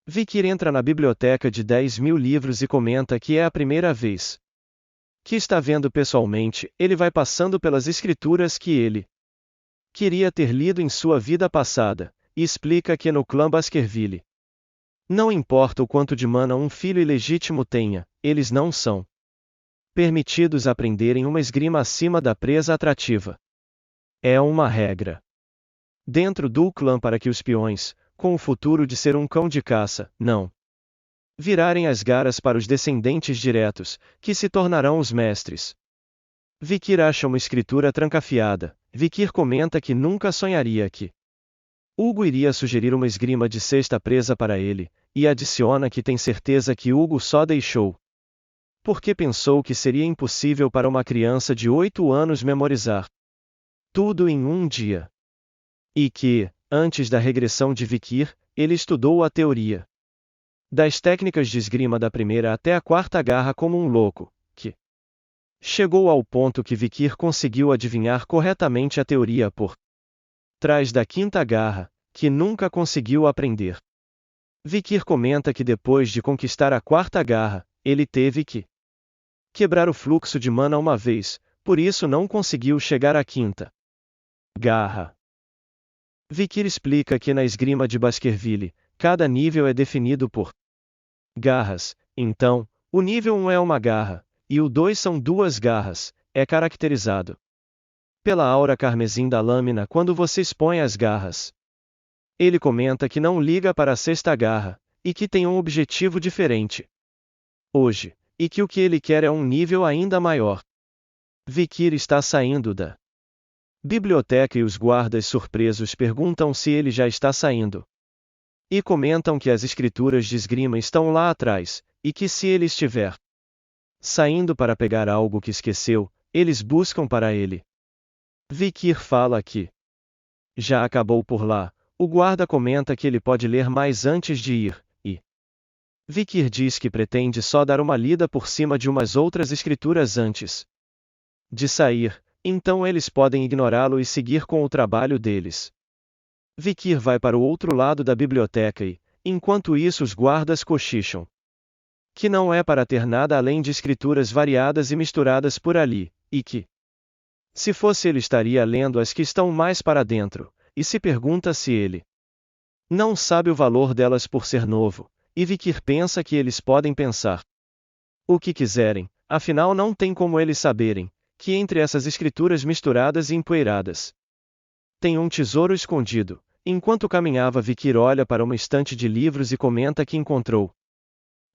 Vikir entra na biblioteca de 10.000 livros e comenta que é a primeira vez que está vendo pessoalmente. Ele vai passando pelas escrituras que ele queria ter lido em sua vida passada, e explica que no clã Baskerville não importa o quanto de mana um filho ilegítimo tenha, eles não são permitidos aprenderem uma esgrima acima da presa atrativa. É uma regra dentro do clã para que os peões, com o futuro de ser um cão de caça, não virarem as garras para os descendentes diretos, que se tornarão os mestres. Vikir acha uma escritura trancafiada. Vikir comenta que nunca sonharia que Hugo iria sugerir uma esgrima de sexta presa para ele, e adiciona que tem certeza que Hugo só deixou porque pensou que seria impossível para uma criança de 8 anos memorizar tudo em um dia. E que, antes da regressão de Vikir, ele estudou a teoria das técnicas de esgrima da primeira até a quarta garra como um louco, que chegou ao ponto que Vikir conseguiu adivinhar corretamente a teoria por trás da quinta garra, que nunca conseguiu aprender. Vikir comenta que depois de conquistar a quarta garra, ele teve que quebrar o fluxo de mana uma vez, por isso não conseguiu chegar à quinta garra. Vikir explica que na esgrima de Baskerville, cada nível é definido por garras, então, o nível 1 é uma garra, e o 2 são 2 garras, é caracterizado pela aura carmesim da lâmina quando você expõe as garras. Ele comenta que não liga para a sexta garra, e que tem um objetivo diferente hoje, e que o que ele quer é um nível ainda maior. Vikir está saindo da biblioteca e os guardas surpresos perguntam se ele já está saindo. E comentam que as escrituras de esgrima estão lá atrás, e que se ele estiver saindo para pegar algo que esqueceu, eles buscam para ele. Vikir fala que já acabou por lá. O guarda comenta que ele pode ler mais antes de ir, e Vikir diz que pretende só dar uma lida por cima de umas outras escrituras antes de sair, então eles podem ignorá-lo e seguir com o trabalho deles. Vikir vai para o outro lado da biblioteca e, enquanto isso, os guardas cochicham que não é para ter nada além de escrituras variadas e misturadas por ali, e que, se fosse ele estaria lendo as que estão mais para dentro, e se pergunta se ele não sabe o valor delas por ser novo, e Vikir pensa que eles podem pensar o que quiserem, afinal não tem como eles saberem que entre essas escrituras misturadas e empoeiradas tem um tesouro escondido. Enquanto caminhava, Vikir olha para uma estante de livros e comenta que encontrou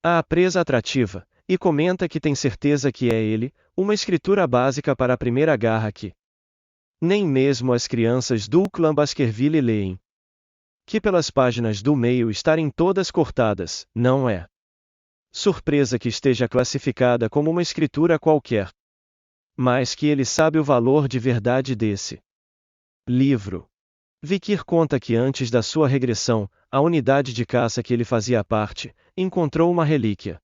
a presa atrativa, e comenta que tem certeza que é ele, uma escritura básica para a primeira garra que nem mesmo as crianças do clã Baskerville leem. Que pelas páginas do meio estarem todas cortadas, não é surpresa que esteja classificada como uma escritura qualquer. Mas que ele sabe o valor de verdade desse livro. Vikir conta que antes da sua regressão, a unidade de caça que ele fazia parte, encontrou uma relíquia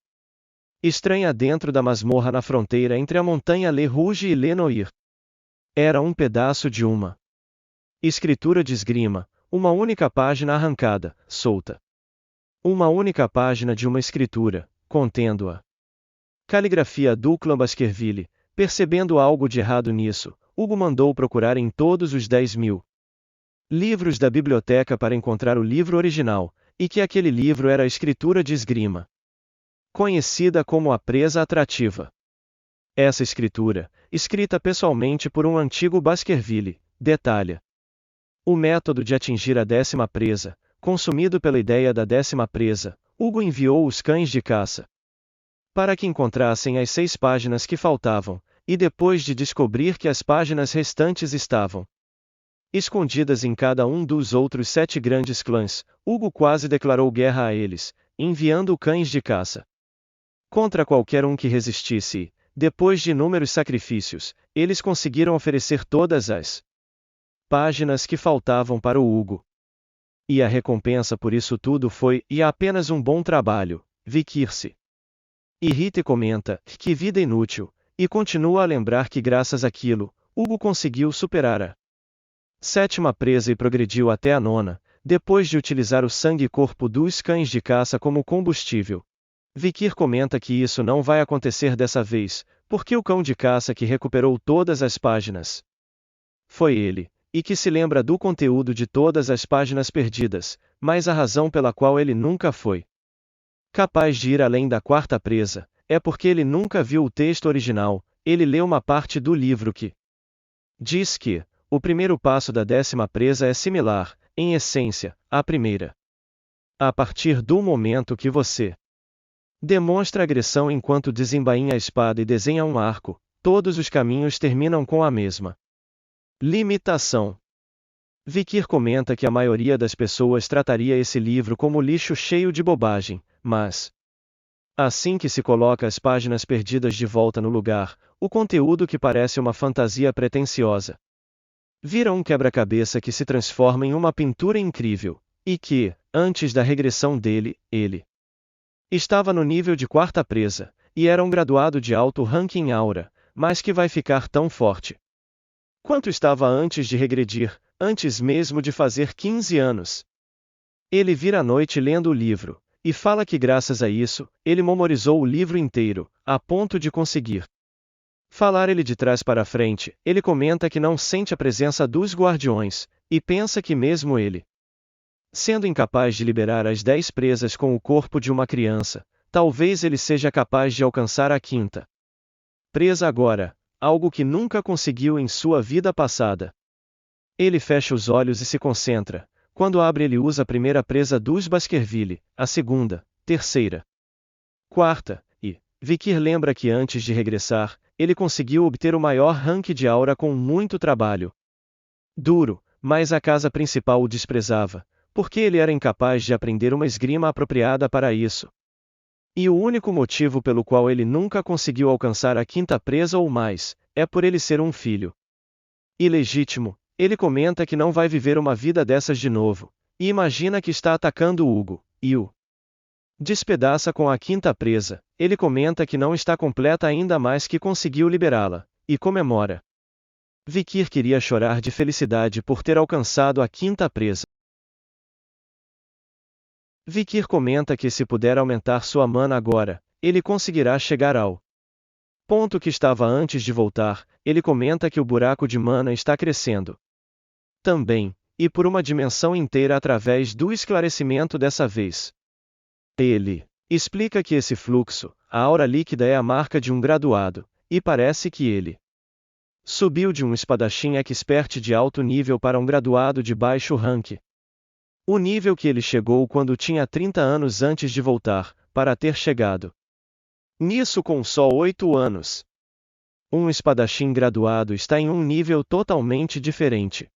estranha dentro da masmorra na fronteira entre a montanha Le Rouge e Le Noir. Era um pedaço de uma escritura de esgrima, uma única página arrancada, solta. Uma única página de uma escritura, contendo a caligrafia do clã Baskerville. Percebendo algo de errado nisso, Hugo mandou procurar em todos os 10.000 livros da biblioteca para encontrar o livro original, e que aquele livro era a escritura de esgrima, conhecida como a presa atrativa. Essa escritura, escrita pessoalmente por um antigo Baskerville, detalha o método de atingir a 10ª presa. Consumido pela ideia da 10ª presa, Hugo enviou os cães de caça para que encontrassem as 6 páginas que faltavam, e depois de descobrir que as páginas restantes estavam escondidas em cada um dos outros 7 grandes clãs, Hugo quase declarou guerra a eles, enviando cães de caça contra qualquer um que resistisse e, depois de inúmeros sacrifícios, eles conseguiram oferecer todas as páginas que faltavam para o Hugo. E a recompensa por isso tudo foi, e apenas um bom trabalho. Vikir se irrita e comenta, que vida inútil, e continua a lembrar que graças àquilo, Hugo conseguiu superar a 7ª presa e progrediu até a 9ª. depois de utilizar o sangue e corpo dos cães de caça como combustível. Vikir comenta que isso não vai acontecer dessa vez, porque o cão de caça que recuperou todas as páginas foi ele, e que se lembra do conteúdo de todas as páginas perdidas, mas a razão pela qual ele nunca foi capaz de ir além da quarta presa é porque ele nunca viu o texto original. Ele leu uma parte do livro que diz que o primeiro passo da 10ª presa é similar, em essência, à primeira. A partir do momento que você demonstra agressão enquanto desembainha a espada e desenha um arco, todos os caminhos terminam com a mesma limitação. Vikir comenta que a maioria das pessoas trataria esse livro como lixo cheio de bobagem, mas assim que se coloca as páginas perdidas de volta no lugar, o conteúdo que parece uma fantasia pretensiosa vira um quebra-cabeça que se transforma em uma pintura incrível, e que, antes da regressão dele, ele estava no nível de quarta presa, e era um graduado de alto ranking aura, mas que vai ficar tão forte quanto estava antes de regredir, antes mesmo de fazer 15 anos. Ele vira à noite lendo o livro, e fala que graças a isso, ele memorizou o livro inteiro, a ponto de conseguir falar ele de trás para frente. Ele comenta que não sente a presença dos guardiões, e pensa que mesmo ele, sendo incapaz de liberar as 10 presas com o corpo de uma criança, talvez ele seja capaz de alcançar a quinta presa agora, algo que nunca conseguiu em sua vida passada. Ele fecha os olhos e se concentra. Quando abre, ele usa a primeira presa dos Baskerville, a segunda, terceira, quarta, e Vikir lembra que antes de regressar, ele conseguiu obter o maior rank de aura com muito trabalho duro, mas a casa principal o desprezava, porque ele era incapaz de aprender uma esgrima apropriada para isso. E o único motivo pelo qual ele nunca conseguiu alcançar a quinta presa ou mais, é por ele ser um filho ilegítimo. Ele comenta que não vai viver uma vida dessas de novo, e imagina que está atacando Hugo, e o despedaça com a quinta presa. Ele comenta que não está completa ainda, mas que conseguiu liberá-la, e comemora. Vikir queria chorar de felicidade por ter alcançado a quinta presa. Vikir comenta que se puder aumentar sua mana agora, ele conseguirá chegar ao ponto que estava antes de voltar. Ele comenta que o buraco de mana está crescendo também, e por uma dimensão inteira através do esclarecimento dessa vez. Ele explica que esse fluxo, a aura líquida, é a marca de um graduado, e parece que ele subiu de um espadachim expert de alto nível para um graduado de baixo rank. O nível que ele chegou quando tinha 30 anos antes de voltar, para ter chegado nisso com só 8 anos. Um espadachim graduado está em um nível totalmente diferente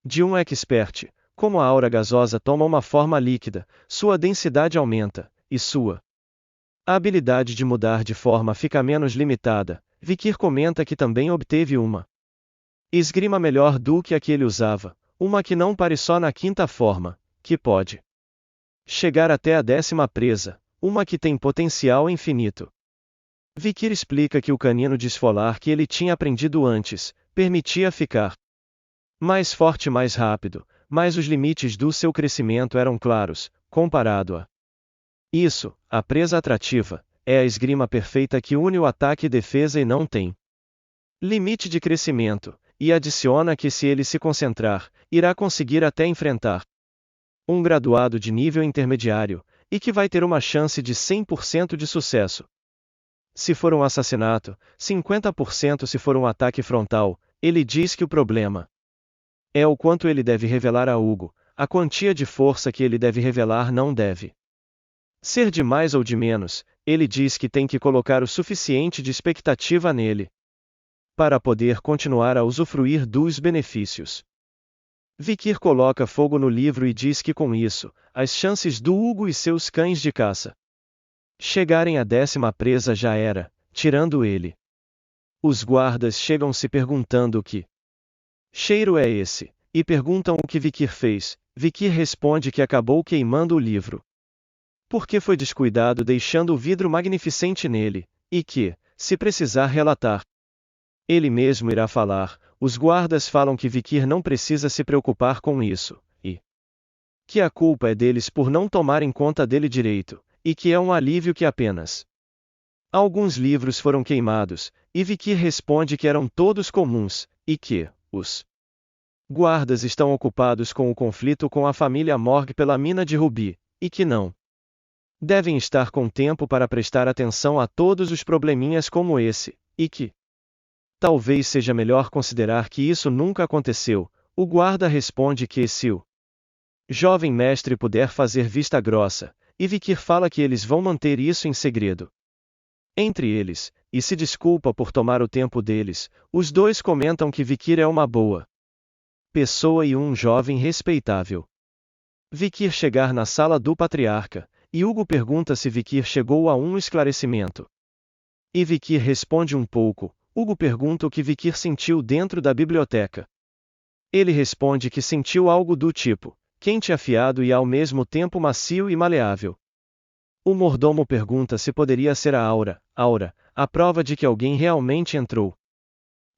de um expert. Como a aura gasosa toma uma forma líquida, sua densidade aumenta, e sua habilidade de mudar de forma fica menos limitada. Vikir comenta que também obteve uma esgrima melhor do que a que ele usava, uma que não pare só na quinta forma, que pode chegar até a 10ª presa, uma que tem potencial infinito. Vikir explica que o canino de esfolar que ele tinha aprendido antes, permitia ficar mais forte mais rápido, mas os limites do seu crescimento eram claros, comparado a isso. A presa atrativa é a esgrima perfeita que une o ataque e defesa e não tem limite de crescimento, e adiciona que se ele se concentrar, irá conseguir até enfrentar um graduado de nível intermediário, e que vai ter uma chance de 100% de sucesso. Se for um assassinato, 50% se for um ataque frontal. Ele diz que o problema é o quanto ele deve revelar a Hugo. A quantia de força que ele deve revelar não deve ser de mais ou de menos. Ele diz que tem que colocar o suficiente de expectativa nele para poder continuar a usufruir dos benefícios. Vikir coloca fogo no livro e diz que com isso, as chances do Hugo e seus cães de caça chegarem à 10ª presa já era, tirando ele. Os guardas chegam se perguntando o que cheiro é esse, e perguntam o que Vikir fez. Vikir responde que acabou queimando o livro porque foi descuidado deixando o vidro magnificente nele, e que, se precisar relatar, ele mesmo irá falar. Os guardas falam que Vikir não precisa se preocupar com isso, e Que a culpa é deles por não tomarem conta dele direito, e que é um alívio que apenas. Alguns livros foram queimados, e Vikir responde que eram todos comuns, e que os guardas estão ocupados com o conflito com a família Morg pela mina de rubi, e que não devem estar com tempo para prestar atenção a todos os probleminhas como esse, e que talvez seja melhor considerar que isso nunca aconteceu. O guarda responde que se o jovem mestre puder fazer vista grossa, e Vikir fala que eles vão manter isso em segredo entre eles, e se desculpa por tomar o tempo deles. Os dois comentam que Vikir é uma boa pessoa e um jovem respeitável. Vikir chegar na sala do patriarca, e Hugo pergunta se Vikir chegou a um esclarecimento. E Vikir responde um pouco. Hugo pergunta o que Vikir sentiu dentro da biblioteca. Ele responde que sentiu algo do tipo quente e afiado e ao mesmo tempo macio e maleável. O mordomo pergunta se poderia ser a aura, a prova de que alguém realmente entrou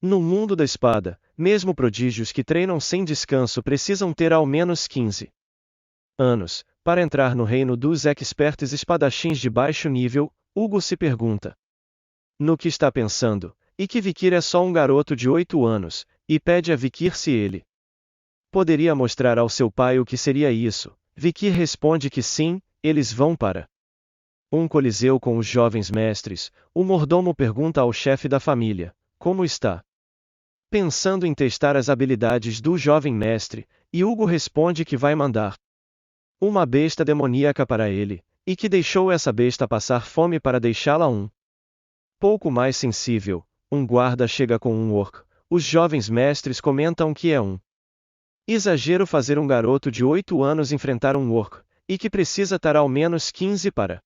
no mundo da espada. Mesmo prodígios que treinam sem descanso precisam ter ao menos 15 anos para entrar no reino dos experts espadachins de baixo nível. Hugo se pergunta no que está pensando, e que Vikir é só um garoto de 8 anos, e pede a Vikir se ele poderia mostrar ao seu pai o que seria isso. Vikir responde que sim. Eles vão para um coliseu com os jovens mestres. O mordomo pergunta ao chefe da família como está pensando em testar as habilidades do jovem mestre, e Hugo responde que vai mandar uma besta demoníaca para ele, e que deixou essa besta passar fome para deixá-la um pouco mais sensível. Um guarda chega com um orc. Os jovens mestres comentam que é um exagero fazer um garoto de 8 anos enfrentar um orc, e que precisa ter ao menos 15 para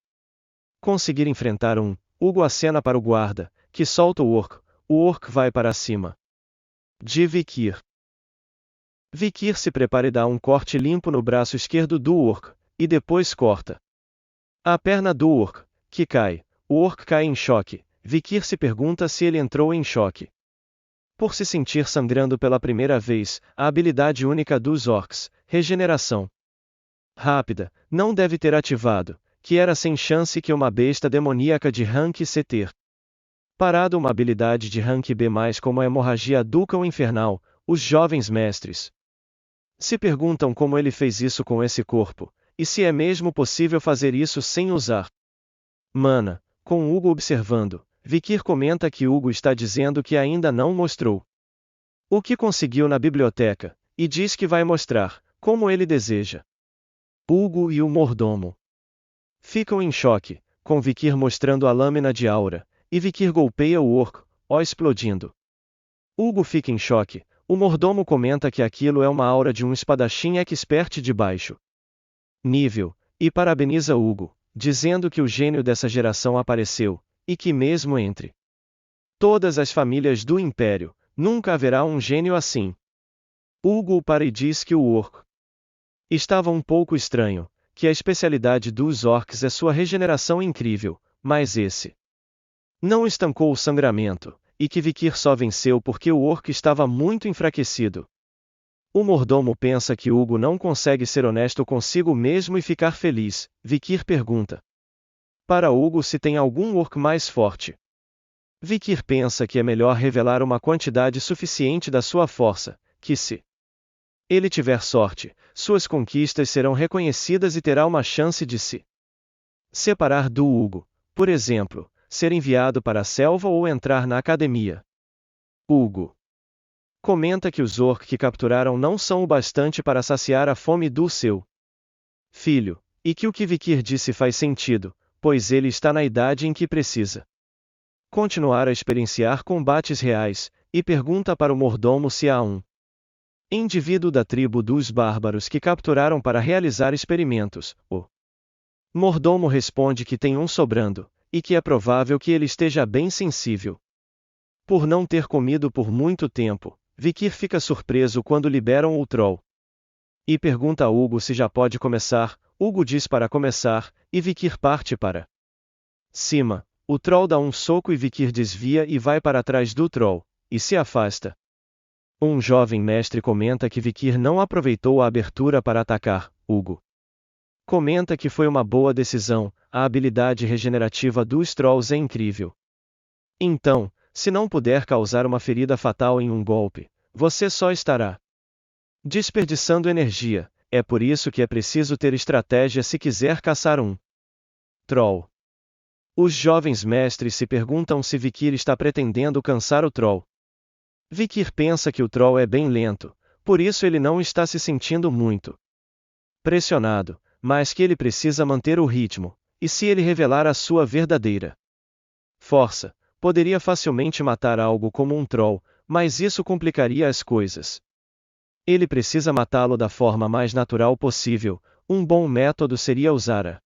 conseguir enfrentar um. Hugo acena para o guarda, que solta o orc. O orc vai para cima de Vikir. Vikir se prepara e dá um corte limpo no braço esquerdo do orc, e depois corta a perna do orc, que cai. O orc cai em choque. Vikir se pergunta se ele entrou em choque por se sentir sangrando pela primeira vez. A habilidade única dos orcs, regeneração rápida, não deve ter ativado, que era sem chance que uma besta demoníaca de rank C ter parado uma habilidade de rank B+, como a hemorragia ducal infernal. Os jovens mestres se perguntam como ele fez isso com esse corpo, e se é mesmo possível fazer isso sem usar mana. Com Hugo observando, Vikir comenta que Hugo está dizendo que ainda não mostrou o que conseguiu na biblioteca, e diz que vai mostrar, como ele deseja. Hugo e o mordomo ficam em choque, com Vikir mostrando a lâmina de aura, e Vikir golpeia o orc, explodindo. Hugo fica em choque. O mordomo comenta que aquilo é uma aura de um espadachim expert de baixo nível, e parabeniza Hugo, dizendo que o gênio dessa geração apareceu, e que mesmo entre todas as famílias do Império, nunca haverá um gênio assim. Hugo o para e diz que o orc estava um pouco estranho, que a especialidade dos orcs é sua regeneração incrível, mas esse não estancou o sangramento, e que Vikir só venceu porque o orc estava muito enfraquecido. O mordomo pensa que Hugo não consegue ser honesto consigo mesmo e ficar feliz. Vikir pergunta para Hugo se tem algum orc mais forte. Vikir pensa que é melhor revelar uma quantidade suficiente da sua força, que se ele tiver sorte, suas conquistas serão reconhecidas e terá uma chance de se separar do Hugo. Por exemplo, ser enviado para a selva ou entrar na academia. Hugo comenta que os orc que capturaram não são o bastante para saciar a fome do seu filho, e que o que Vikir disse faz sentido, pois ele está na idade em que precisa continuar a experienciar combates reais, e pergunta para o mordomo se há um indivíduo da tribo dos bárbaros que capturaram para realizar experimentos. O mordomo responde que tem um sobrando, e que é provável que ele esteja bem sensível por não ter comido por muito tempo. Vikir fica surpreso quando liberam o troll e pergunta a Hugo se já pode começar. Hugo diz para começar, e Vikir parte para cima. O troll dá um soco e Vikir desvia e vai para trás do troll, e se afasta. Um jovem mestre comenta que Vikir não aproveitou a abertura para atacar Hugo comenta que foi uma boa decisão, a habilidade regenerativa dos Trolls é incrível. Então, se não puder causar uma ferida fatal em um golpe, você só estará desperdiçando energia. É por isso que é preciso ter estratégia se quiser caçar um Troll. Os jovens mestres se perguntam se Vikir está pretendendo caçar o Troll. Vikir pensa que o Troll é bem lento, por isso ele não está se sentindo muito pressionado, mas que ele precisa manter o ritmo, e se ele revelar a sua verdadeira força, poderia facilmente matar algo como um Troll, mas isso complicaria as coisas. Ele precisa matá-lo da forma mais natural possível. Um bom método seria usar a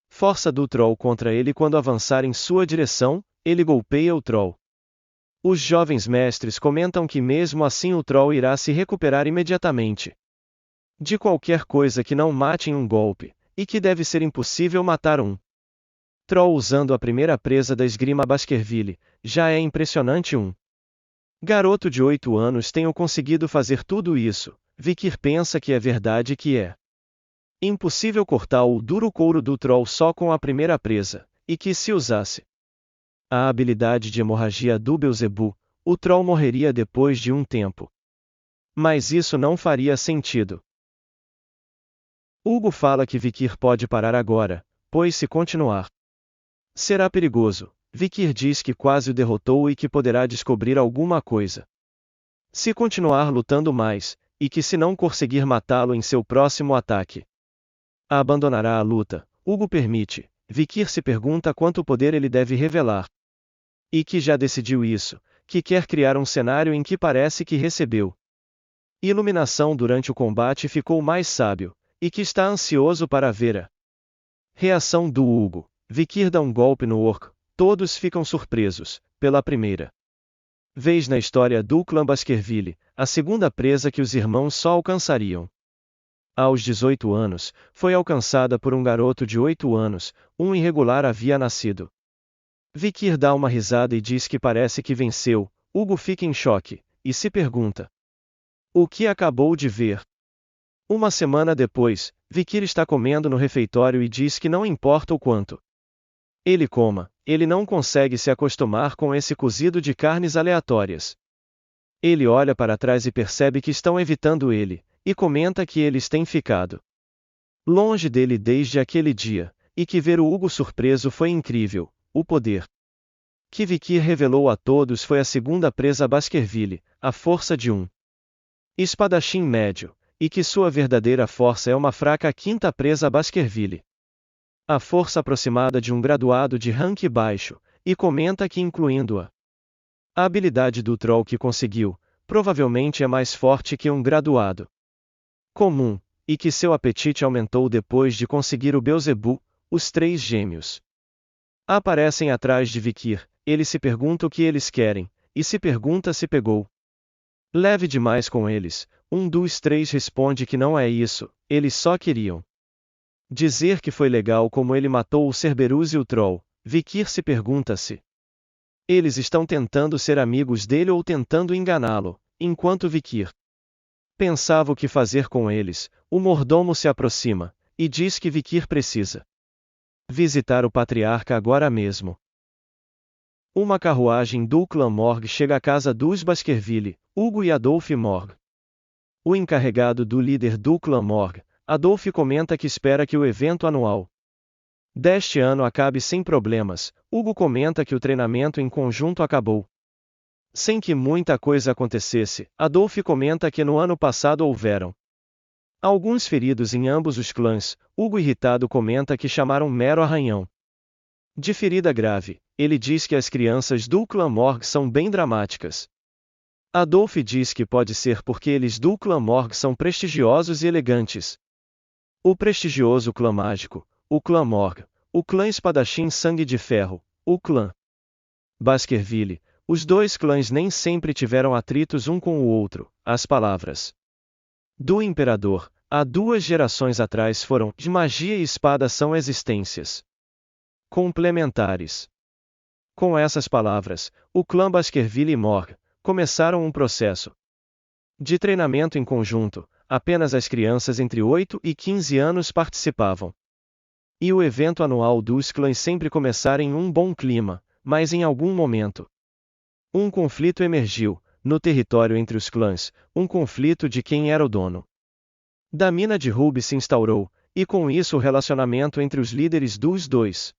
força do Troll contra ele quando avançar em sua direção, ele golpeia o Troll. Os jovens mestres comentam que mesmo assim o Troll irá se recuperar imediatamente de qualquer coisa que não mate em um golpe, e que deve ser impossível matar um Troll usando a primeira presa da esgrima Baskerville. Já é impressionante um garoto de 8 anos tenha conseguido fazer tudo isso. Vikir pensa que é verdade que é impossível cortar o duro couro do Troll só com a primeira presa, e que se usasse a habilidade de hemorragia do Beelzebub, o Troll morreria depois de um tempo. Mas isso não faria sentido. Hugo fala que Vikir pode parar agora, pois se continuar, será perigoso. Vikir diz que quase o derrotou e que poderá descobrir alguma coisa se continuar lutando mais, e que se não conseguir matá-lo em seu próximo ataque, abandonará a luta. Hugo permite. Vikir se pergunta quanto poder ele deve revelar. E que já decidiu isso, que quer criar um cenário em que parece que recebeu iluminação durante o combate e ficou mais sábio, e que está ansioso para ver a reação do Hugo. Vikir dá um golpe no orc, todos ficam surpresos. Pela primeira vez na história do clã Baskerville, a segunda presa que os irmãos só alcançariam aos 18 anos, foi alcançada por um garoto de 8 anos, um irregular havia nascido. Vikir dá uma risada e diz que parece que venceu. Hugo fica em choque, e se pergunta o que acabou de ver. Uma semana depois, Vikir está comendo no refeitório e diz que não importa o quanto ele coma, ele não consegue se acostumar com esse cozido de carnes aleatórias. Ele olha para trás e percebe que estão evitando ele, e comenta que eles têm ficado longe dele desde aquele dia, e que ver o Hugo surpreso foi incrível. O poder que Vikir revelou a todos foi a segunda presa Baskerville, a força de um espadachim médio, e que sua verdadeira força é uma fraca quinta presa Baskerville. A força aproximada de um graduado de rank baixo, e comenta que incluindo a habilidade do Troll que conseguiu, provavelmente é mais forte que um graduado comum, e que seu apetite aumentou depois de conseguir o Beelzebub. Os três gêmeos aparecem atrás de Vikir. Ele se pergunta o que eles querem, e se pergunta se pegou leve demais com eles. Um dos três responde que não é isso, eles só queriam dizer que foi legal como ele matou o Cerberus e o Troll. Vikir se pergunta se eles estão tentando ser amigos dele ou tentando enganá-lo. Enquanto Vikir pensava o que fazer com eles, o mordomo se aproxima, e diz que Vikir precisa visitar o patriarca agora mesmo. Uma carruagem do clã Morg chega à casa dos Baskerville, Hugo e Adolphe Morg. O encarregado do líder do clã Morg, Adolphe, comenta que espera que o evento anual deste ano acabe sem problemas. Hugo comenta que o treinamento em conjunto acabou sem que muita coisa acontecesse. Adolphe comenta que no ano passado houveram alguns feridos em ambos os clãs. Hugo, irritado, comenta que chamaram mero arranhão de ferida grave. Ele diz que as crianças do clã Morg são bem dramáticas. Adolphe diz que pode ser porque eles do clã Morg são prestigiosos e elegantes. O prestigioso clã mágico, o clã Morg, o clã espadachim Sangue de Ferro, o clã Baskerville. Os dois clãs nem sempre tiveram atritos um com o outro. As palavras do imperador, há 2 gerações atrás, foram: de magia e espada são existências complementares. Com essas palavras, o clã Baskerville e Morg começaram um processo de treinamento em conjunto. apenas as crianças entre 8 e 15 anos participavam. E o evento anual dos clãs sempre começara em um bom clima, mas em algum momento um conflito emergiu, no território entre os clãs, um conflito de quem era o dono da mina de Ruby se instaurou, e com isso o relacionamento entre os líderes dos dois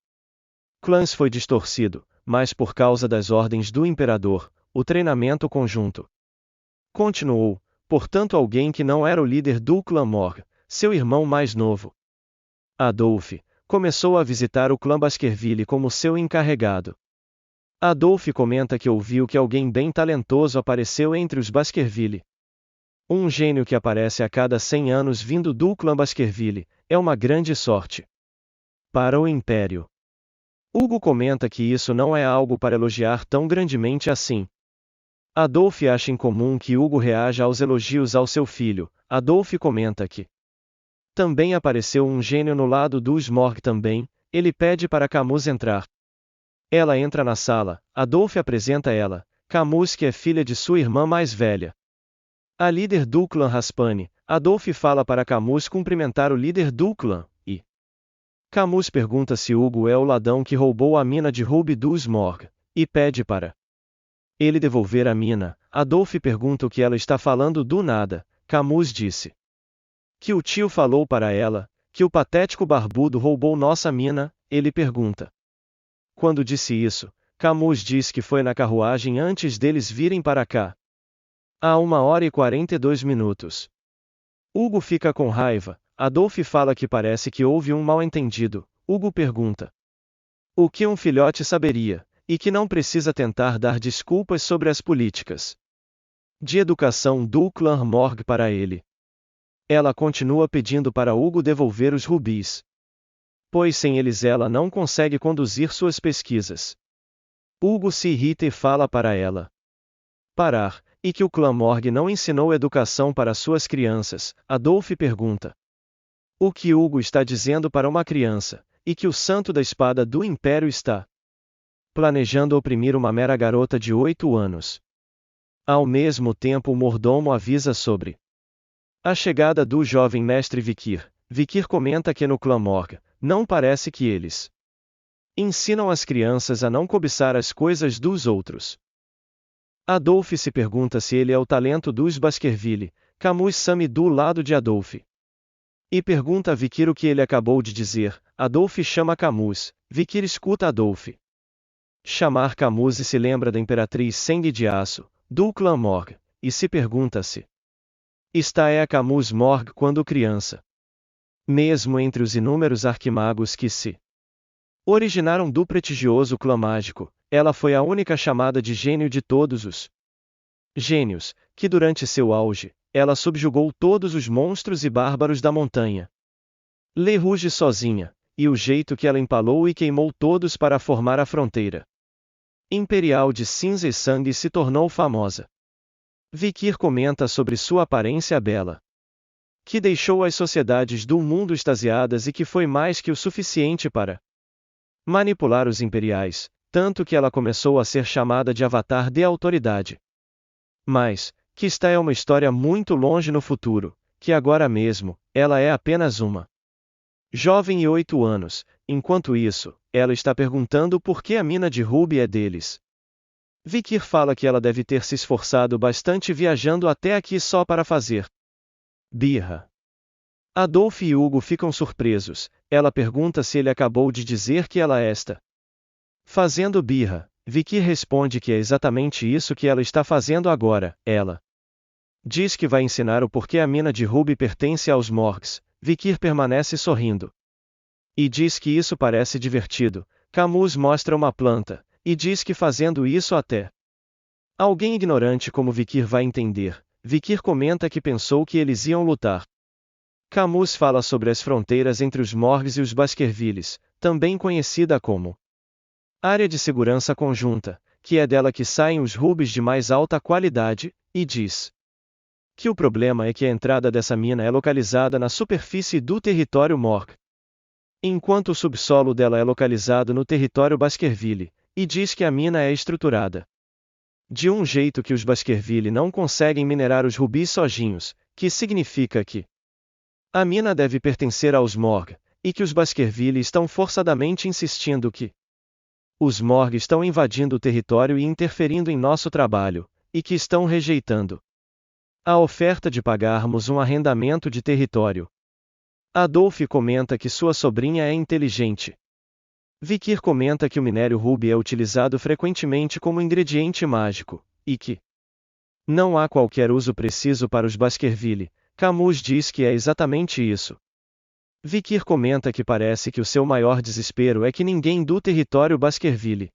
clãs foi distorcido, mas por causa das ordens do imperador, o treinamento conjunto continuou, portanto alguém que não era o líder do clã Morg, seu irmão mais novo, Adolf, começou a visitar o clã Baskerville como seu encarregado. Adolf comenta que ouviu que alguém bem talentoso apareceu entre os Baskerville. Um gênio que aparece a cada 100 anos vindo do clã Baskerville, é uma grande sorte para o Império. Hugo comenta que isso não é algo para elogiar tão grandemente assim. Adolf acha incomum que Hugo reaja aos elogios ao seu filho. Adolf comenta que também apareceu um gênio no lado dos Morg também, ele pede para Camus entrar. Ela entra na sala, Adolf apresenta ela, Camus que é filha de sua irmã mais velha. A líder do clã Raspani, Adolf fala para Camus cumprimentar o líder do clã, e Camus pergunta se Hugo é o ladrão que roubou a mina de Ruby dos Morg, e pede para ele devolver a mina. Adolf pergunta o que ela está falando do nada. Camus disse que o tio falou para ela, que o patético barbudo roubou nossa mina. Ele pergunta quando disse isso. Camus diz que foi na carruagem antes deles virem para cá. Há 1h42. Hugo fica com raiva. Adolf fala que parece que houve um mal-entendido. Hugo pergunta o que um filhote saberia, e que não precisa tentar dar desculpas sobre as políticas de educação do clã Morg para ele. Ela continua pedindo para Hugo devolver os rubis, pois sem eles ela não consegue conduzir suas pesquisas. Hugo se irrita e fala para ela parar, e que o clã Morg não ensinou educação para suas crianças. Adolf pergunta o que Hugo está dizendo para uma criança, e que o santo da espada do Império está planejando oprimir uma mera garota de 8 anos. Ao mesmo tempo o mordomo avisa sobre a chegada do jovem mestre Vikir. Vikir comenta que no clã Morg, não parece que eles ensinam as crianças a não cobiçar as coisas dos outros. Adolf se pergunta se ele é o talento dos Baskerville. Camus some do lado de Adolf e pergunta a Vikir o que ele acabou de dizer. Adolf chama Camus. Vikir escuta Adolf chamar Camus e se lembra da Imperatriz Sangue de Aço, do clã Morg, e se pergunta se esta é a Camus Morg quando criança. Mesmo entre os inúmeros arquimagos que se originaram do prestigioso clã mágico, ela foi a única chamada de gênio de todos os gênios, que durante seu auge, ela subjugou todos os monstros e bárbaros da montanha. Le Rouge sozinha, e o jeito que ela empalou e queimou todos para formar a fronteira imperial de cinza e sangue se tornou famosa. Vikir comenta sobre sua aparência bela, que deixou as sociedades do mundo extasiadas e que foi mais que o suficiente para manipular os imperiais, tanto que ela começou a ser chamada de avatar de autoridade. Mas, que esta é uma história muito longe no futuro, que agora mesmo, ela é apenas uma jovem e 8 anos, enquanto isso, ela está perguntando por que a mina de Ruby é deles. Vikir fala que ela deve ter se esforçado bastante viajando até aqui só para fazer birra. Adolf e Hugo ficam surpresos. Ela pergunta se ele acabou de dizer que ela está fazendo birra. Vikir responde que é exatamente isso que ela está fazendo agora. Ela diz que vai ensinar o porquê a mina de Ruby pertence aos Morgs. Vikir permanece sorrindo e diz que isso parece divertido. Camus mostra uma planta e diz que fazendo isso até alguém ignorante como Vikir vai entender. Vikir comenta que pensou que eles iam lutar. Camus fala sobre as fronteiras entre os Morgs e os Baskervilles, também conhecida como área de segurança conjunta, que é dela que saem os rubis de mais alta qualidade, e diz que o problema é que a entrada dessa mina é localizada na superfície do território Morg, enquanto o subsolo dela é localizado no território Baskerville, e diz que a mina é estruturada de um jeito que os Baskerville não conseguem minerar os rubis sozinhos, que significa que a mina deve pertencer aos Morg, e que os Baskerville estão forçadamente insistindo que os Morg estão invadindo o território e interferindo em nosso trabalho, e que estão rejeitando a oferta de pagarmos um arrendamento de território. Adolf comenta que sua sobrinha é inteligente. Vikir comenta que o minério ruby é utilizado frequentemente como ingrediente mágico, e que não há qualquer uso preciso para os Baskerville. Camus diz que é exatamente isso. Vikir comenta que parece que o seu maior desespero é que ninguém do território Baskerville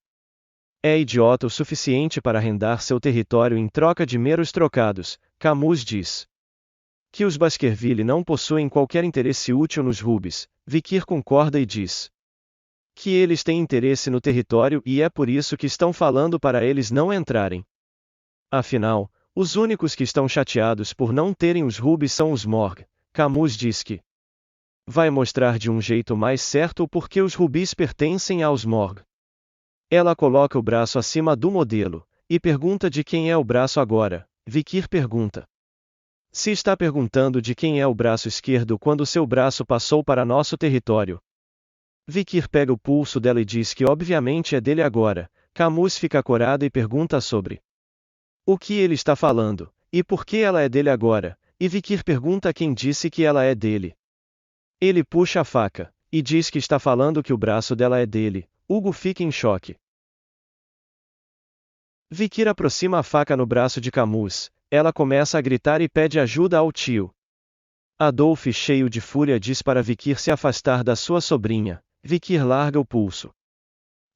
é idiota o suficiente para arrendar seu território em troca de meros trocados. Camus diz que os Baskerville não possuem qualquer interesse útil nos rubis. Vikir concorda e diz que eles têm interesse no território e é por isso que estão falando para eles não entrarem. Afinal, os únicos que estão chateados por não terem os rubis são os Morg. Camus diz que vai mostrar de um jeito mais certo o porquê os rubis pertencem aos Morg. Ela coloca o braço acima do modelo, e pergunta de quem é o braço agora. Vikir pergunta se está perguntando de quem é o braço esquerdo quando seu braço passou para nosso território. Vikir pega o pulso dela e diz que obviamente é dele agora. Camus fica corada e pergunta sobre o que ele está falando, e por que ela é dele agora, e Vikir pergunta a quem disse que ela é dele. Ele puxa a faca, e diz que está falando que o braço dela é dele. Hugo fica em choque. Vikir aproxima a faca no braço de Camus, ela começa a gritar e pede ajuda ao tio. Adolf, cheio de fúria, diz para Vikir se afastar da sua sobrinha. Vikir larga o pulso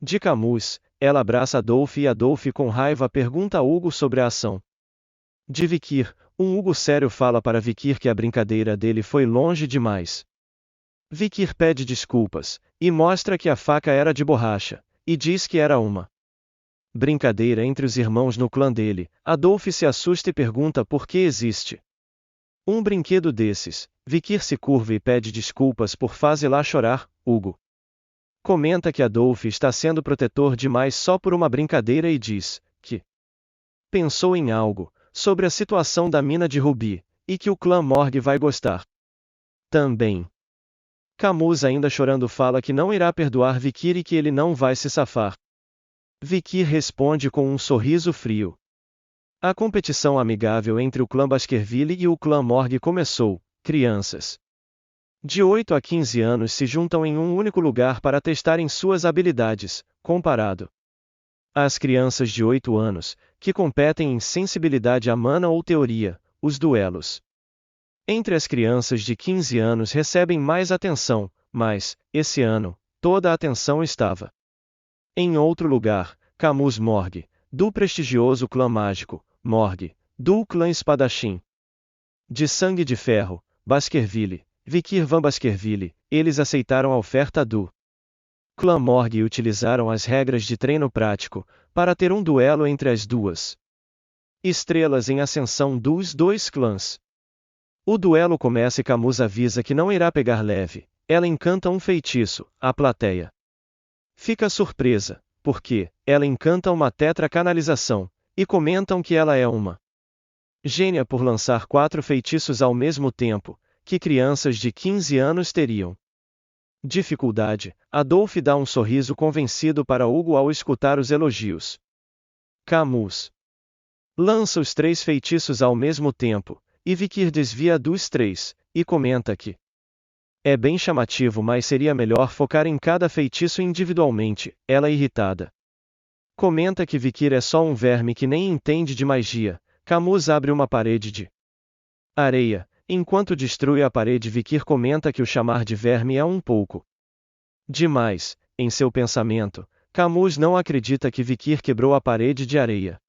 de Camus, ela abraça Adolf e Adolf com raiva pergunta a Hugo sobre a ação de Vikir. Hugo sério fala para Vikir que a brincadeira dele foi longe demais. Vikir pede desculpas, e mostra que a faca era de borracha, e diz que era uma brincadeira entre os irmãos no clã dele. Adolf se assusta e pergunta por que existe um brinquedo desses. Vikir se curva e pede desculpas por fazê-la chorar. Hugo comenta que Adolf está sendo protetor demais só por uma brincadeira e diz que pensou em algo sobre a situação da mina de Rubi, e que o clã Morg vai gostar também. Camus, ainda chorando, fala que não irá perdoar Vikir e que ele não vai se safar. Vikir responde com um sorriso frio. A competição amigável entre o clã Baskerville e o clã Morg começou. Crianças de 8 a 15 anos se juntam em um único lugar para testarem suas habilidades, comparado às crianças de 8 anos, que competem em sensibilidade à mana ou teoria. Os duelos entre as crianças de 15 anos recebem mais atenção, mas, esse ano, toda a atenção estava em outro lugar. Camus Morg, do prestigioso clã mágico, Morg, do clã espadachim de sangue de ferro, Baskerville, Vikir van Baskerville, eles aceitaram a oferta do clã Morg e utilizaram as regras de treino prático, para ter um duelo entre as duas estrelas em ascensão dos dois clãs. O duelo começa e Camus avisa que não irá pegar leve. Ela encanta um feitiço, a plateia fica surpresa, porque ela encanta uma tetracanalização, e comentam que ela é uma gênia por lançar 4 feitiços ao mesmo tempo, que crianças de 15 anos teriam dificuldade. Adolf dá um sorriso convencido para Hugo ao escutar os elogios. Camus lança os 3 feitiços ao mesmo tempo, e Vikir desvia dos 3, e comenta que é bem chamativo, mas seria melhor focar em cada feitiço individualmente. Ela, irritada, comenta que Vikir é só um verme que nem entende de magia. Camus abre uma parede de areia. Enquanto destrui a parede, Vikir comenta que o chamar de verme é um pouco demais. Em seu pensamento, Camus não acredita que Vikir quebrou a parede de areia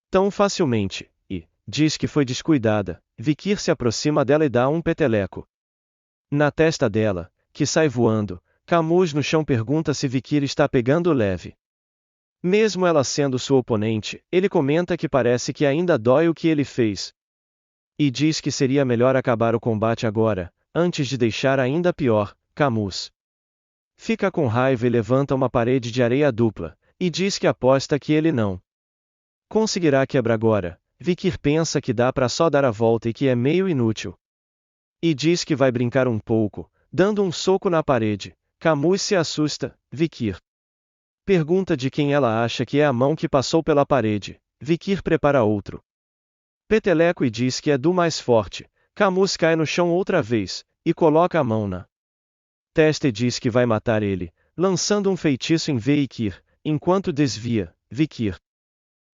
tão facilmente, e diz que foi descuidada. Vikir se aproxima dela e dá um peteleco na testa dela, que sai voando. Camus, no chão, pergunta se Vikir está pegando leve. Mesmo ela sendo sua oponente, ele comenta que parece que ainda dói o que ele fez, e diz que seria melhor acabar o combate agora, antes de deixar ainda pior. Camus fica com raiva e levanta uma parede de areia dupla, e diz que aposta que ele não conseguirá quebrar agora. Vikir pensa que dá para só dar a volta e que é meio inútil. E diz que vai brincar um pouco, dando um soco na parede. Camus se assusta. Vikir pergunta de quem ela acha que é a mão que passou pela parede. Vikir prepara outro peteleco e diz que é do mais forte. Camus cai no chão outra vez, e coloca a mão na testa e diz que vai matar ele, lançando um feitiço em Vikir, enquanto desvia. Vikir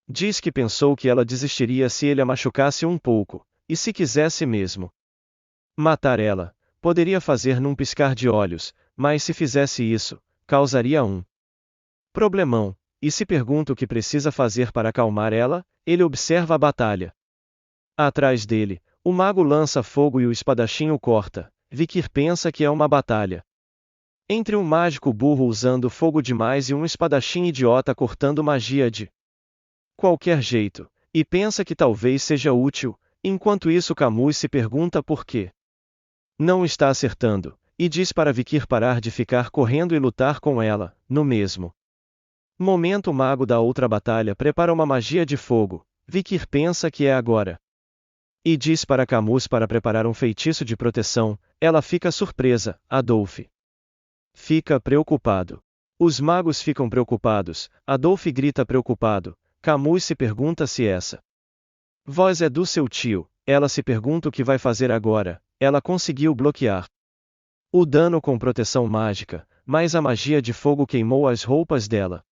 diz que pensou que ela desistiria se ele a machucasse um pouco, e se quisesse mesmo matar ela, poderia fazer num piscar de olhos, mas se fizesse isso, causaria um problemão, e se pergunta o que precisa fazer para acalmar ela, ele observa a batalha. Atrás dele, o mago lança fogo e o espadachim o corta. Vikir pensa que é uma batalha entre um mágico burro usando fogo demais e um espadachim idiota cortando magia de qualquer jeito, e pensa que talvez seja útil. Enquanto isso, Camus se pergunta por quê não está acertando, e diz para Vikir parar de ficar correndo e lutar com ela. No mesmo momento, o mago da outra batalha prepara uma magia de fogo. Vikir pensa que é agora. E diz para Camus para preparar um feitiço de proteção. Ela fica surpresa. Adolf fica preocupado. Os magos ficam preocupados. Adolf grita preocupado. Camus se pergunta se essa voz é do seu tio. Ela se pergunta o que vai fazer agora. Ela conseguiu bloquear o dano com proteção mágica, mas a magia de fogo queimou as roupas dela.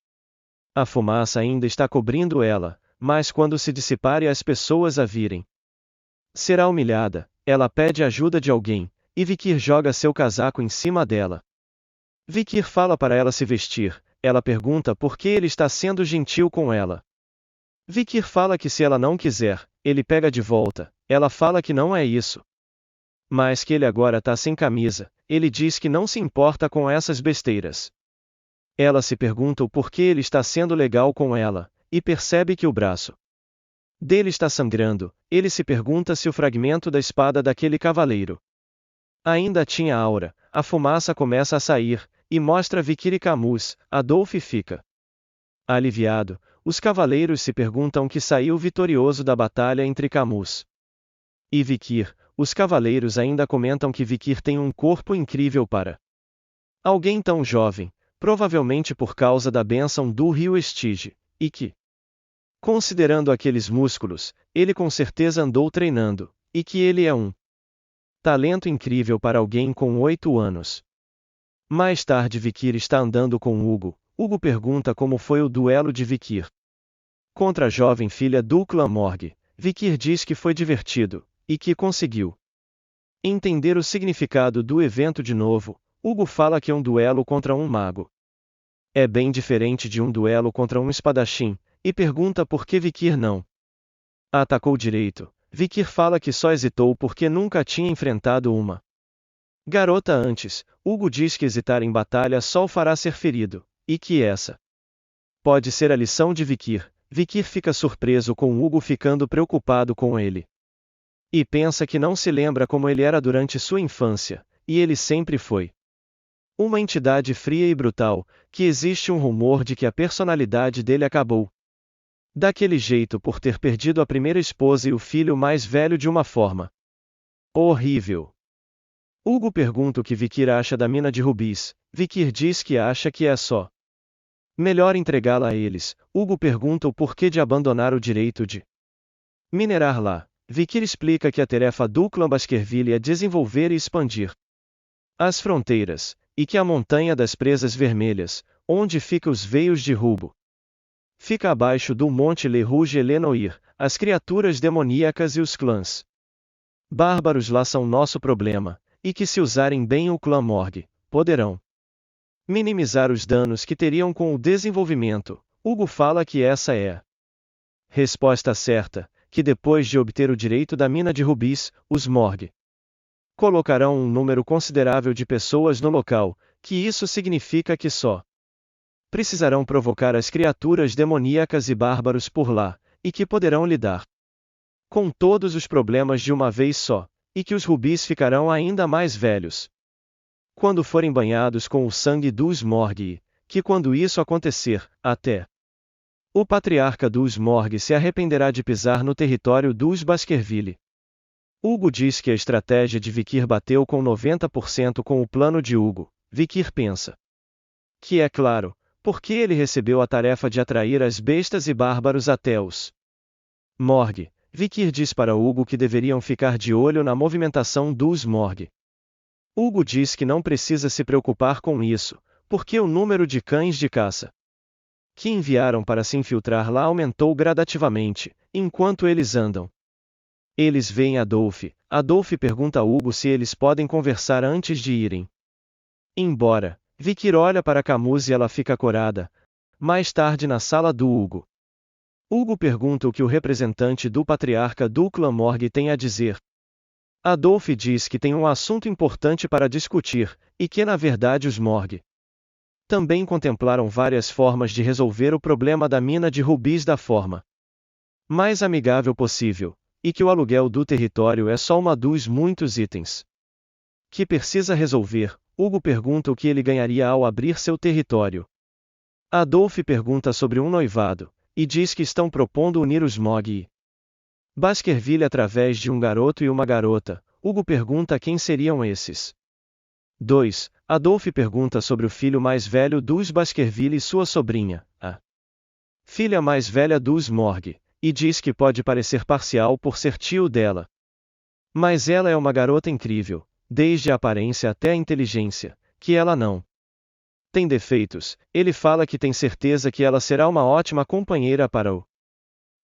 A fumaça ainda está cobrindo ela, mas quando se dissipar e as pessoas a virem, será humilhada. Ela pede ajuda de alguém, e Vikir joga seu casaco em cima dela. Vikir fala para ela se vestir. Ela pergunta por que ele está sendo gentil com ela. Vikir fala que se ela não quiser, ele pega de volta. Ela fala que não é isso, mas que ele agora tá sem camisa. Ele diz que não se importa com essas besteiras. Ela se pergunta o porquê ele está sendo legal com ela, e percebe que o braço dele está sangrando. Ele se pergunta se o fragmento da espada daquele cavaleiro ainda tinha aura. A fumaça começa a sair, e mostra Vikir e Camus. Adolf fica aliviado. Os cavaleiros se perguntam que saiu vitorioso da batalha entre Camus e Vikir. Os cavaleiros ainda comentam que Vikir tem um corpo incrível para alguém tão jovem, provavelmente por causa da bênção do rio Estige, e que, considerando aqueles músculos, ele com certeza andou treinando, e que ele é um talento incrível para alguém com 8 anos. Mais tarde, Vikir está andando com Hugo. Hugo pergunta como foi o duelo de Vikir contra a jovem filha do clã Morg. Vikir diz que foi divertido, e que conseguiu entender o significado do evento de novo. Hugo fala que um duelo contra um mago é bem diferente de um duelo contra um espadachim, e pergunta por que Vikir não atacou direito. Vikir fala que só hesitou porque nunca tinha enfrentado uma garota antes. Hugo diz que hesitar em batalha só o fará ser ferido, e que essa pode ser a lição de Vikir. Vikir fica surpreso com Hugo ficando preocupado com ele. E pensa que não se lembra como ele era durante sua infância, e ele sempre foi uma entidade fria e brutal, que existe um rumor de que a personalidade dele acabou daquele jeito por ter perdido a primeira esposa e o filho mais velho de uma forma horrível. Hugo pergunta o que Vikir acha da mina de rubis. Vikir diz que acha que é só melhor entregá-la a eles. Hugo pergunta o porquê de abandonar o direito de minerar lá. Vikir explica que a tarefa do clã Baskerville é desenvolver e expandir as fronteiras, e que a Montanha das Presas Vermelhas, onde fica os veios de Rubo, fica abaixo do Monte Le Rouge et Lenoir. As criaturas demoníacas e os clãs bárbaros lá são nosso problema, e que se usarem bem o clã Morg, poderão minimizar os danos que teriam com o desenvolvimento. Hugo fala que essa é a resposta certa, que depois de obter o direito da mina de rubis, os Morg colocarão um número considerável de pessoas no local, que isso significa que só precisarão provocar as criaturas demoníacas e bárbaros por lá, e que poderão lidar com todos os problemas de uma vez só, e que os rubis ficarão ainda mais velhos quando forem banhados com o sangue dos Morg, e que quando isso acontecer, até O patriarca dos Morgue se arrependerá de pisar no território dos Baskerville. Hugo diz que a estratégia de Vikir bateu com 90% com o plano de Hugo. Vikir pensa que é claro, porque ele recebeu a tarefa de atrair as bestas e bárbaros até os Morgue. Vikir diz para Hugo que deveriam ficar de olho na movimentação dos Morgue. Hugo diz que não precisa se preocupar com isso, porque o número de cães de caça que enviaram para se infiltrar lá aumentou gradativamente, enquanto eles andam. Eles veem Adolf. Adolf pergunta a Hugo se eles podem conversar antes de irem embora. Vikir olha para Camus e ela fica corada. Mais tarde na sala do Hugo. Hugo pergunta o que o representante do patriarca do clã Morgue tem a dizer. Adolf diz que tem um assunto importante para discutir, e que na verdade os Morgue também contemplaram várias formas de resolver o problema da mina de rubis da forma mais amigável possível, e que o aluguel do território é só uma dos muitos itens que precisa resolver. Hugo pergunta o que ele ganharia ao abrir seu território. Adolf pergunta sobre um noivado, e diz que estão propondo unir os Morgue e Baskerville através de um garoto e uma garota. Hugo pergunta quem seriam esses 2. Adolf pergunta sobre o filho mais velho dos Baskerville e sua sobrinha, a filha mais velha dos Morgue, e diz que pode parecer parcial por ser tio dela. Mas ela é uma garota incrível, desde a aparência até a inteligência, que ela não tem defeitos. Ele fala que tem certeza que ela será uma ótima companheira para o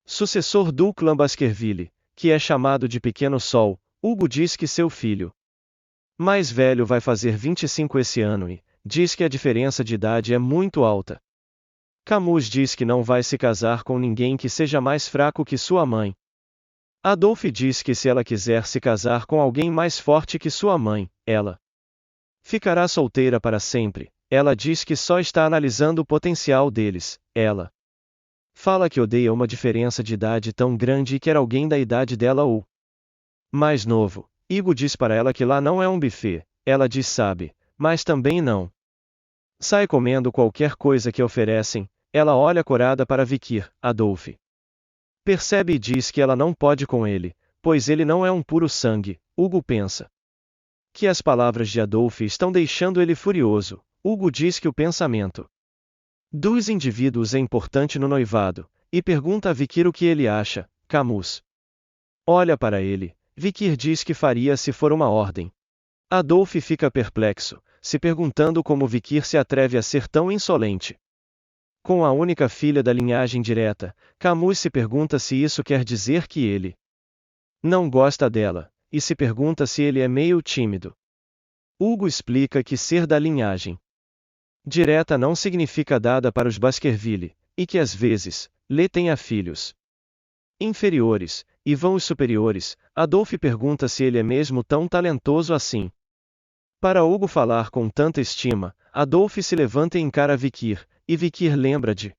sucessor do clã Baskerville, que é chamado de Pequeno Sol. Hugo diz que seu filho mais velho vai fazer 25 esse ano e diz que a diferença de idade é muito alta. Camus diz que não vai se casar com ninguém que seja mais fraco que sua mãe. Adolf diz que se ela quiser se casar com alguém mais forte que sua mãe, ela ficará solteira para sempre. Ela diz que só está analisando o potencial deles. Ela fala que odeia uma diferença de idade tão grande e quer alguém da idade dela ou mais novo. Hugo diz para ela que lá não é um buffet. Ela diz sabe, mas também não sai comendo qualquer coisa que oferecem. Ela olha corada para Vikir. Adolf percebe e diz que ela não pode com ele, pois ele não é um puro sangue. Hugo pensa que as palavras de Adolf estão deixando ele furioso. Hugo diz que o pensamento dos indivíduos é importante no noivado, e pergunta a Vikir o que ele acha. Camus olha para ele. Vikir diz que faria se for uma ordem. Adolf fica perplexo, se perguntando como Vikir se atreve a ser tão insolente. Com a única filha da linhagem direta, Camus se pergunta se isso quer dizer que ele não gosta dela, e se pergunta se ele é meio tímido. Hugo explica que ser da linhagem direta não significa dada para os Baskerville, e que às vezes, Lê tenha filhos inferiores, e vão os superiores. Adolf pergunta se ele é mesmo tão talentoso assim. Para Hugo falar com tanta estima, Adolf se levanta e encara Vikir, e Vikir lembra de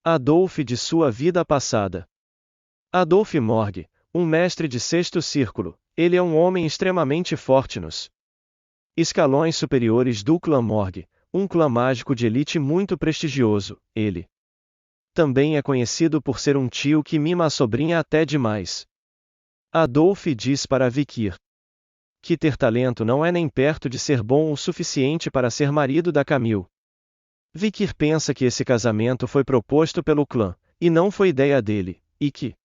Adolf de sua vida passada. Adolf Morgue, um mestre de sexto círculo, ele é um homem extremamente forte nos escalões superiores do clã Morgue, um clã mágico de elite muito prestigioso. Ele também é conhecido por ser um tio que mima a sobrinha até demais. Adolf diz para Vikir que ter talento não é nem perto de ser bom o suficiente para ser marido da Camille. Vikir pensa que esse casamento foi proposto pelo clã, e não foi ideia dele, e que,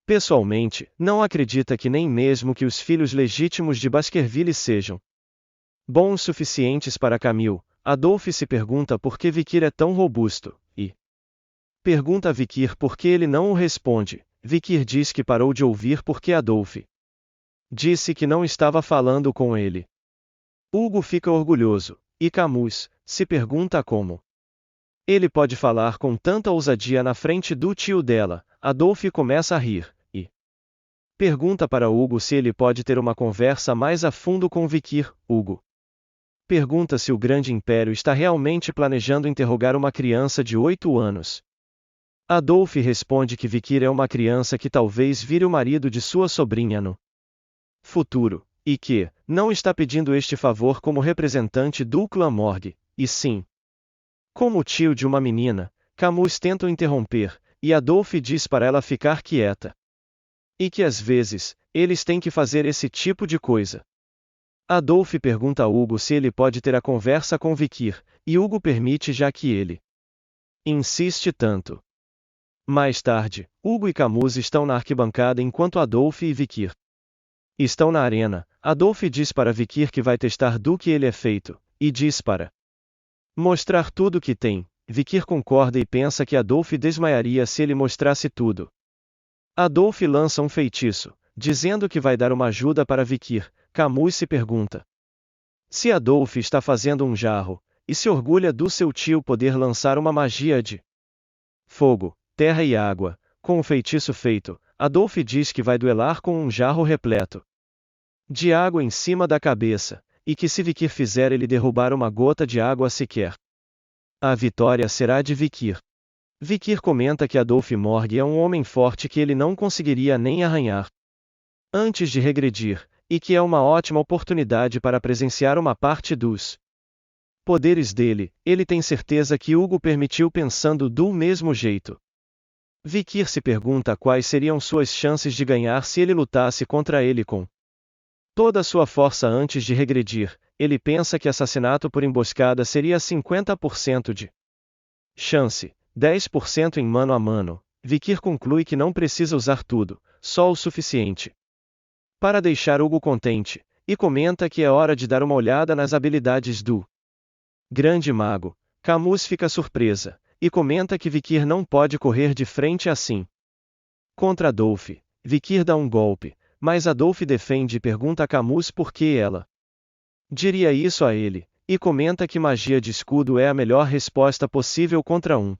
pessoalmente, não acredita que nem mesmo que os filhos legítimos de Baskerville sejam bons suficientes para Camille. Adolf se pergunta por que Vikir é tão robusto, e pergunta a Vikir por que ele não o responde. Vikir diz que parou de ouvir porque Adolf disse que não estava falando com ele. Hugo fica orgulhoso, e Camus se pergunta como ele pode falar com tanta ousadia na frente do tio dela. Adolf começa a rir, e pergunta para Hugo se ele pode ter uma conversa mais a fundo com Vikir. Hugo pergunta se o grande império está realmente planejando interrogar uma criança de 8 anos. Adolf responde que Vikir é uma criança que talvez vire o marido de sua sobrinha no futuro, e que não está pedindo este favor como representante do clã Morgue, e sim como tio de uma menina, Camus tenta o interromper, e Adolphe diz para ela ficar quieta. E que às vezes, eles têm que fazer esse tipo de coisa. Adolphe pergunta a Hugo se ele pode ter a conversa com Vikir, e Hugo permite já que ele insiste tanto. Mais tarde, Hugo e Camus estão na arquibancada enquanto Adolphe e Vikir estão na arena. Adolphe diz para Vikir que vai testar do que ele é feito, e diz para mostrar tudo o que tem. Vikir concorda e pensa que Adolphe desmaiaria se ele mostrasse tudo. Adolphe lança um feitiço, dizendo que vai dar uma ajuda para Vikir. Camus se pergunta se Adolphe está fazendo um jarro, e se orgulha do seu tio poder lançar uma magia de fogo, terra e água. Com o feitiço feito, Adolphe diz que vai duelar com um jarro repleto de água em cima da cabeça, e que se Vikir fizer ele derrubar uma gota de água sequer, a vitória será de Vikir. Vikir comenta que Adolphe Morgue é um homem forte que ele não conseguiria nem arranhar antes de regredir, e que é uma ótima oportunidade para presenciar uma parte dos poderes dele. Ele tem certeza que Hugo permitiu pensando do mesmo jeito. Vikir se pergunta quais seriam suas chances de ganhar se ele lutasse contra ele com toda a sua força antes de regredir. Ele pensa que assassinato por emboscada seria 50% de chance, 10% em mano a mano. Vikir conclui que não precisa usar tudo, só o suficiente para deixar Hugo contente, e comenta que é hora de dar uma olhada nas habilidades do grande mago. Camus fica surpresa, e comenta que Vikir não pode correr de frente assim contra Adolphe. Vikir dá um golpe, mas Adolphe defende e pergunta a Camus por que ela diria isso a ele, e comenta que magia de escudo é a melhor resposta possível contra um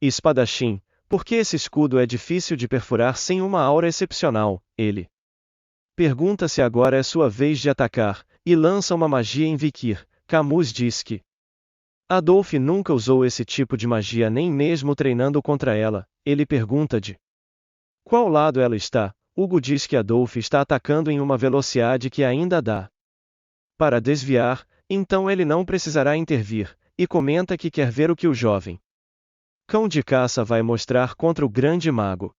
espadachim, porque esse escudo é difícil de perfurar sem uma aura excepcional. Ele pergunta se agora é sua vez de atacar, e lança uma magia em Vikir. Camus diz que Adolphe nunca usou esse tipo de magia nem mesmo treinando contra ela. Ele pergunta de qual lado ela está. Hugo diz que Adolphe está atacando em uma velocidade que ainda dá para desviar, então ele não precisará intervir, e comenta que quer ver o que o jovem cão de caça vai mostrar contra o grande mago.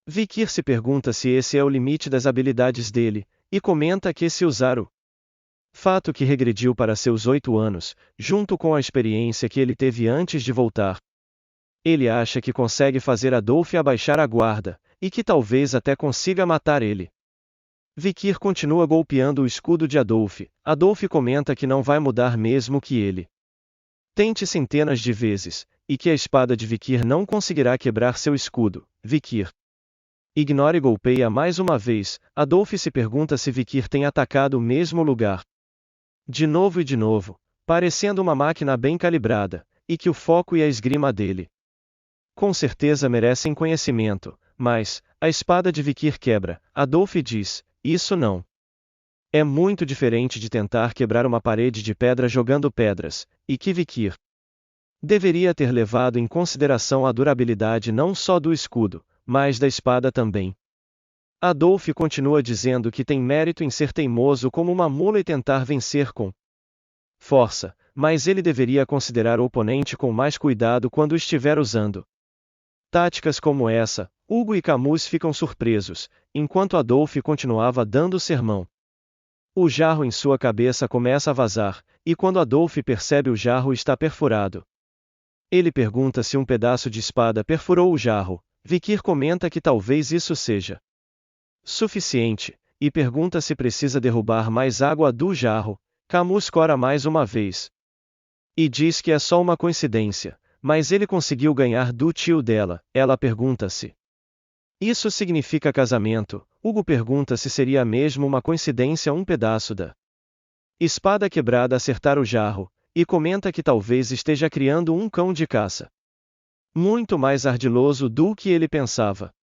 Vikir se pergunta se esse é o limite das habilidades dele, e comenta que se usar o fato que regrediu para seus 8 anos, junto com a experiência que ele teve antes de voltar, ele acha que consegue fazer Adolphe abaixar a guarda, e que talvez até consiga matar ele. Vikir continua golpeando o escudo de Adolphe. Adolphe comenta que não vai mudar mesmo que ele tente centenas de vezes, e que a espada de Vikir não conseguirá quebrar seu escudo. Vikir ignora e golpeia mais uma vez. Adolphe se pergunta se Vikir tem atacado o mesmo lugar de novo e de novo, parecendo uma máquina bem calibrada, e que o foco e a esgrima dele com certeza merecem conhecimento, mas a espada de Vikir quebra. Adolphe diz: isso não é muito diferente de tentar quebrar uma parede de pedra jogando pedras, e que Vikir deveria ter levado em consideração a durabilidade não só do escudo, mas da espada também. Adolphe continua dizendo que tem mérito em ser teimoso como uma mula e tentar vencer com força, mas ele deveria considerar o oponente com mais cuidado quando estiver usando táticas como essa. Hugo e Camus ficam surpresos, enquanto Adolphe continuava dando sermão. O jarro em sua cabeça começa a vazar, e quando Adolphe percebe o jarro está perfurado, ele pergunta se um pedaço de espada perfurou o jarro. Vikir comenta que talvez isso seja suficiente, e pergunta se precisa derrubar mais água do jarro. Camus cora mais uma vez e diz que é só uma coincidência, mas ele conseguiu ganhar do tio dela. Ela pergunta se isso significa casamento. Hugo pergunta se seria mesmo uma coincidência um pedaço da espada quebrada acertar o jarro, e comenta que talvez esteja criando um cão de caça muito mais ardiloso do que ele pensava.